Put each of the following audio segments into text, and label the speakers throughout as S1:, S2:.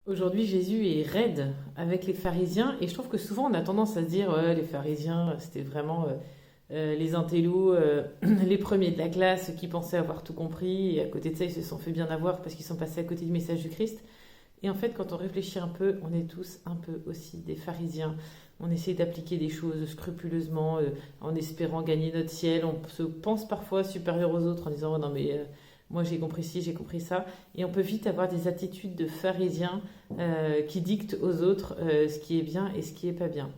S1: Aujourd'hui, Jésus est raide avec les pharisiens et je trouve que souvent on a tendance à se dire ouais, les pharisiens c'était vraiment les intellos, les premiers de la classe qui pensaient avoir tout compris et à côté de ça ils se sont fait bien avoir parce qu'ils sont passés à côté du message du Christ. Et en fait, quand on réfléchit un peu, on est tous un peu aussi des pharisiens. On essaie d'appliquer des choses scrupuleusement en espérant gagner notre ciel. On se pense parfois supérieur aux autres en disant oh, non mais moi j'ai compris ci, j'ai compris ça. Et on peut vite avoir des attitudes de pharisiens qui dictent aux autres ce qui est bien et ce qui est pas bien.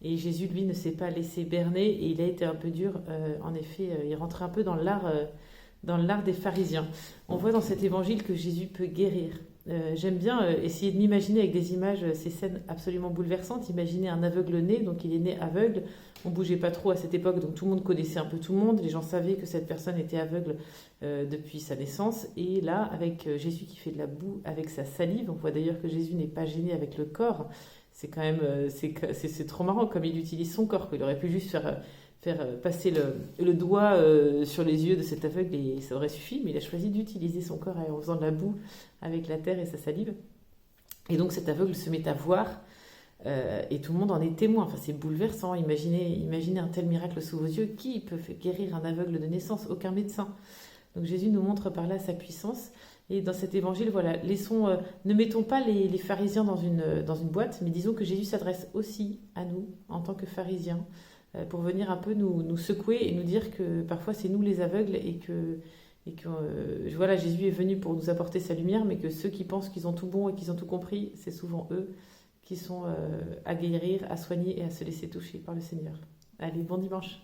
S1: Et Jésus, lui, ne s'est pas laissé berner et il a été un peu dur. En effet, il rentrait un peu dans l'art des pharisiens. On voit dans cet évangile que Jésus peut guérir. J'aime bien essayer de m'imaginer avec des images ces scènes absolument bouleversantes. Imaginez un aveugle né, donc il est né aveugle. On bougeait pas trop à cette époque, donc tout le monde connaissait un peu tout le monde. Les gens savaient que cette personne était aveugle depuis sa naissance. Et là, avec Jésus qui fait de la boue avec sa salive, on voit d'ailleurs que Jésus n'est pas gêné avec le corps. C'est quand même, c'est trop marrant comme il utilise son corps. Il aurait pu juste faire passer le doigt sur les yeux de cet aveugle et ça aurait suffi, mais il a choisi d'utiliser son corps en faisant de la boue avec la terre et sa salive. Et donc cet aveugle se met à voir et tout le monde en est témoin. Enfin, c'est bouleversant. Imaginez un tel miracle sous vos yeux. Qui peut guérir un aveugle de naissance? Aucun médecin. Donc Jésus nous montre par là sa puissance. Et dans cet évangile, voilà, ne mettons pas les pharisiens dans une boîte, mais disons que Jésus s'adresse aussi à nous en tant que pharisiens pour venir un peu nous secouer et nous dire que parfois c'est nous les aveugles et que voilà, Jésus est venu pour nous apporter sa lumière, mais que ceux qui pensent qu'ils ont tout bon et qu'ils ont tout compris, c'est souvent eux qui sont à guérir, à soigner et à se laisser toucher par le Seigneur. Allez, bon dimanche.